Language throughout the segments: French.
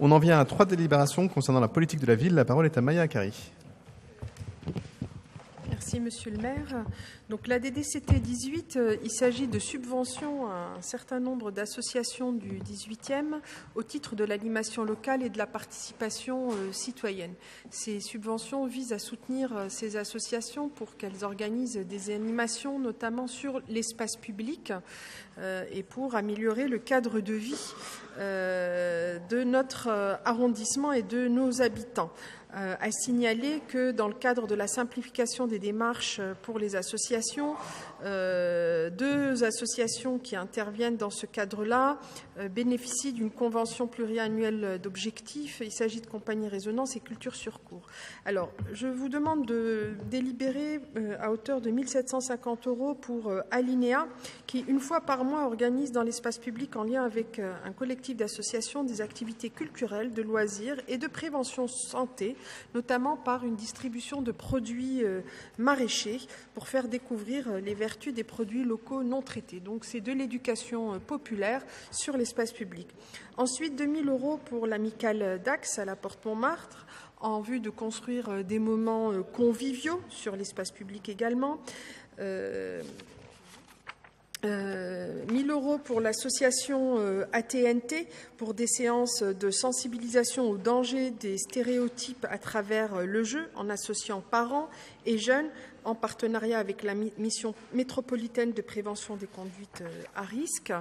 On en vient à 3 délibérations concernant la politique de la ville. La parole est à Maya Akari. Merci, Monsieur le maire. Donc, la DDCT 18, il s'agit de subventions à un certain nombre d'associations du 18e au titre de l'animation locale et de la participation citoyenne. Ces subventions visent à soutenir ces associations pour qu'elles organisent des animations, notamment sur l'espace public, et pour améliorer le cadre de vie de notre arrondissement et de nos habitants. À signaler que dans le cadre de la simplification des démarches pour les associations, 2 associations qui interviennent dans ce cadre-là bénéficient d'une convention pluriannuelle d'objectifs. Il s'agit de Compagnie Résonance et Culture sur Cours. Alors, je vous demande de délibérer à hauteur de 1 750 € pour Alinéa, qui, une fois par mois, organise dans l'espace public, en lien avec un collectif d'associations, des activités culturelles, de loisirs et de prévention santé, notamment par une distribution de produits maraîchers pour faire découvrir les vertus des produits locaux non traités. Donc, c'est de l'éducation populaire sur l'espace public. Ensuite, 2 000 € pour l'amicale d'Axe à la Porte Montmartre, en vue de construire des moments conviviaux sur l'espace public également. 1 000 € pour l'association ATNT pour des séances de sensibilisation au danger des stéréotypes à travers le jeu, en associant parents et jeunes, en partenariat avec la mission métropolitaine de prévention des conduites à risque.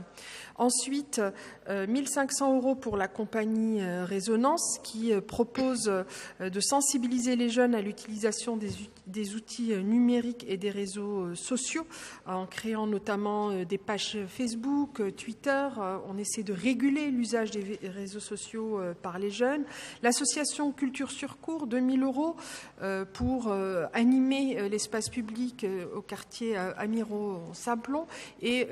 Ensuite, 1 500 € pour la compagnie Résonance, qui propose de sensibiliser les jeunes à l'utilisation des outils numériques et des réseaux sociaux, en créant notamment des pages Facebook, Twitter. On essaie de réguler l'usage des réseaux sociaux par les jeunes. L'association Culture sur Cours, 2 000 € pour animer l'espace public au quartier Amiro-Sablon, et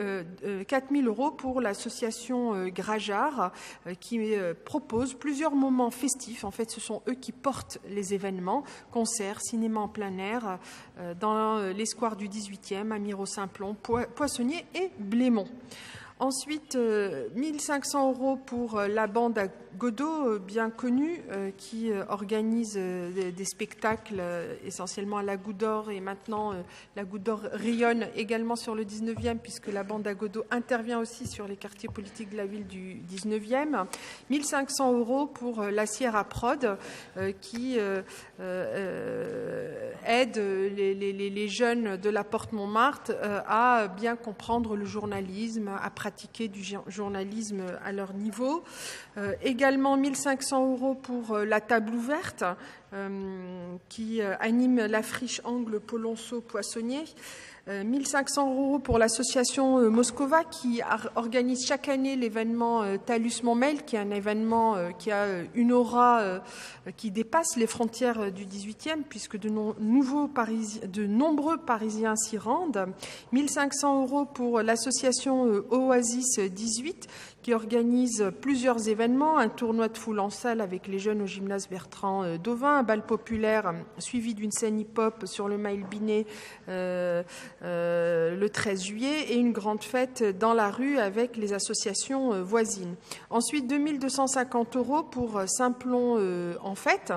4 000 € pour l'association Grajard, qui propose plusieurs moments festifs. En fait, ce sont eux qui portent les événements, concerts, cinéma en plein air, dans les squares du 18e, Amiro-Sablon, Poissonnier et Blémont. Ensuite, 1 500 € pour la bande à Godot, bien connue, qui organise des spectacles essentiellement à la Goutte d'Or, et maintenant la Goutte d'Or rayonne également sur le 19e, puisque la bande à Godot intervient aussi sur les quartiers politiques de la ville du 19e. 1 500 € pour la Sierra Prod, qui aide les jeunes de la Porte Montmartre à bien comprendre le journalisme, à pratiquer du journalisme à leur niveau. Également 1 500 € pour la table ouverte, qui anime la friche Angle Polonceau-Poissonnier. 1 500 € pour l'association Moscova, qui organise chaque année l'événement Talus Montmel, qui est un événement qui a une aura qui dépasse les frontières du 18e, puisque de nombreux Parisiens s'y rendent. 1 500 € pour l'association Oasis 18, qui organise plusieurs événements, un tournoi de foule en salle avec les jeunes au gymnase Bertrand d'Auvin, un bal populaire suivi d'une scène hip-hop sur le Mail Binet le 13 juillet, et une grande fête dans la rue avec les associations voisines. Ensuite, 2 250 € pour Simplon en fête,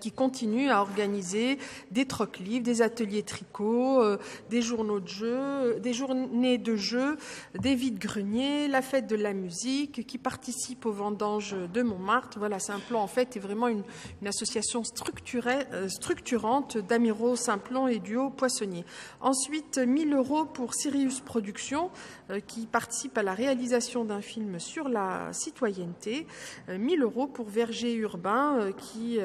qui continue à organiser des trocs-livres, des ateliers tricot, des journées de jeux, des vides-greniers, la fête de la musique, qui participe aux vendanges de Montmartre. Voilà, Simplon, en fait, est vraiment une association structurante d'Amiro, Simplon et du Haut-Poissonnier. Ensuite, 1 000 € pour Sirius Productions, qui participe à la réalisation d'un film sur la citoyenneté. 1 000 € pour Verger Urbain, qui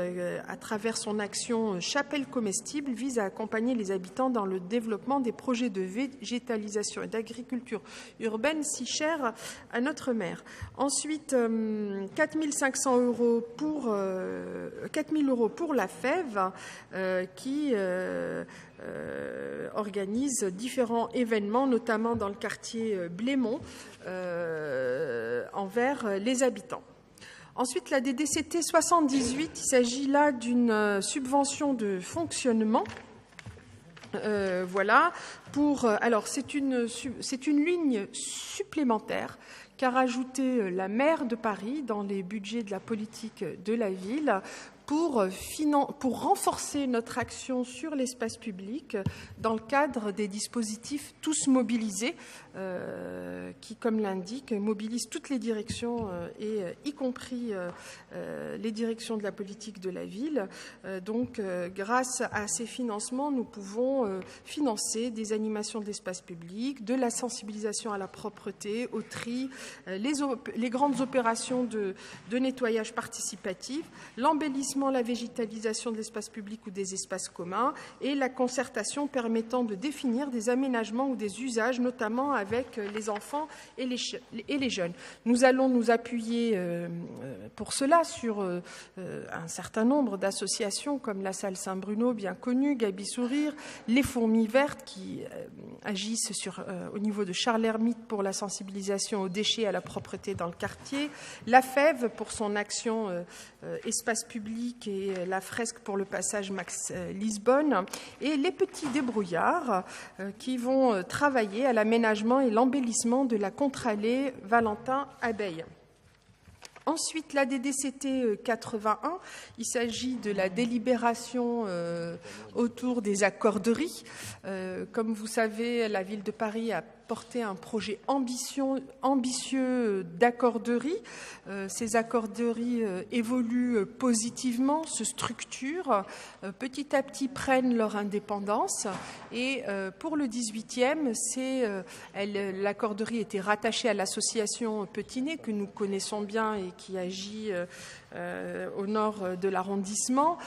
à travers son action Chapelle comestible, vise à accompagner les habitants dans le développement des projets de végétalisation et d'agriculture urbaine si chers à notre maire. Ensuite, 4 500 € pour la FEV, qui organise différents événements, notamment dans le quartier Blémont, envers les habitants. Ensuite, la DDCT 78, il s'agit là d'une subvention de fonctionnement. Voilà. Alors, c'est une ligne supplémentaire qu'a rajouté la maire de Paris dans les budgets de la politique de la ville pour renforcer notre action sur l'espace public dans le cadre des dispositifs Tous mobilisés, qui, comme l'indique, mobilisent toutes les directions, y compris les directions de la politique de la ville. Donc, grâce à ces financements, nous pouvons financer des animations de l'espace public, de la sensibilisation à la propreté, au tri, les grandes opérations de nettoyage participatif, l'embellissement, la végétalisation de l'espace public ou des espaces communs et la concertation permettant de définir des aménagements ou des usages, notamment avec les enfants et les jeunes. Nous allons nous appuyer pour cela sur un certain nombre d'associations comme la Salle Saint-Bruno, bien connue, Gabi Sourire, les Fourmis Vertes qui agissent au niveau de Charles-Hermite pour la sensibilisation aux déchets et à la propreté dans le quartier, la FEV pour son action espace public et la fresque pour le passage Max Lisbonne, et les petits débrouillards qui vont travailler à l'aménagement et l'embellissement de la contre-allée Valentin-Abeille. Ensuite, la DDCT 81, il s'agit de la délibération autour des accorderies. Comme vous savez, la ville de Paris a porté un projet ambitieux d'accorderie. Ces accorderies évoluent positivement, se structurent, petit à petit prennent leur indépendance. Et pour le 18e, l'accorderie était rattachée à l'association Petinet, que nous connaissons bien et qui agit au nord de l'arrondissement.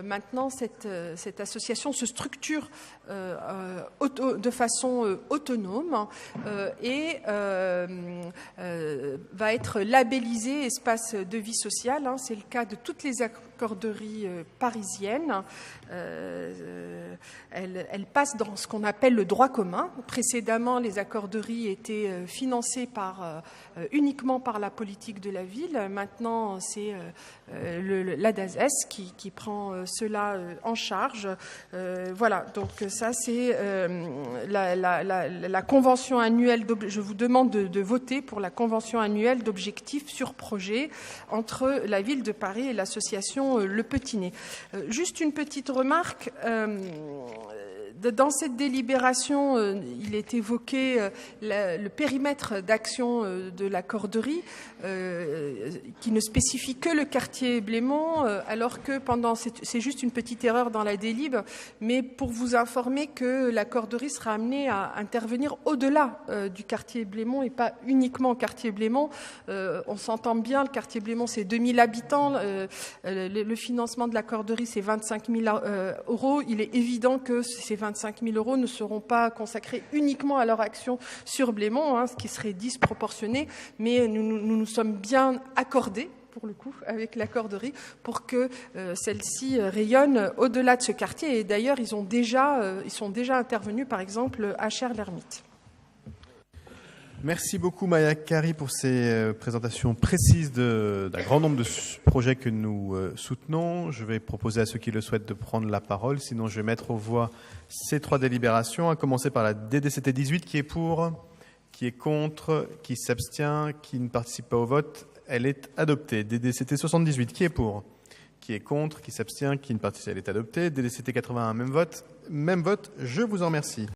Maintenant, cette association se structure de façon autonome et va être labellisée espace de vie sociale. C'est le cas de toutes les accorderies parisiennes. Elle passe dans ce qu'on appelle le droit commun. Précédemment, les accorderies étaient financées uniquement par la politique de la ville. Maintenant, c'est l'ADASES qui prend cela en charge. Voilà, donc ça c'est la convention annuelle. Je vous demande de voter pour la convention annuelle d'objectifs sur projet entre la ville de Paris et l'association Le Petinet. Juste une petite remarque. Dans cette délibération, il est évoqué le périmètre d'action de l'accorderie qui ne spécifie que le quartier Blémont, alors que c'est juste une petite erreur dans la délib, mais pour vous informer que l'accorderie sera amenée à intervenir au-delà du quartier Blémont et pas uniquement au quartier Blémont. On s'entend bien, le quartier Blémont c'est 2000 habitants, le financement de l'accorderie c'est 25 000 euros. Il est évident que ces 25 000 euros ne seront pas consacrés uniquement à leur action sur Blémont, ce qui serait disproportionné, mais nous sommes bien accordés pour le coup, avec l'accorderie, pour que celle-ci rayonne au-delà de ce quartier. Et d'ailleurs, ils sont déjà intervenus, par exemple, à Charles-Hermite. Merci beaucoup Maya Kari pour ces présentations précises d'un grand nombre de projets que nous soutenons. Je vais proposer à ceux qui le souhaitent de prendre la parole, sinon je vais mettre aux voix ces 3 délibérations, à commencer par la DDCT 18 qui est pour, qui est contre, qui s'abstient, qui ne participe pas au vote. Elle est adoptée. DDCT 78 qui est pour, qui est contre, qui s'abstient, qui ne participe pas, elle est adoptée. DDCT 81 même vote, je vous en remercie.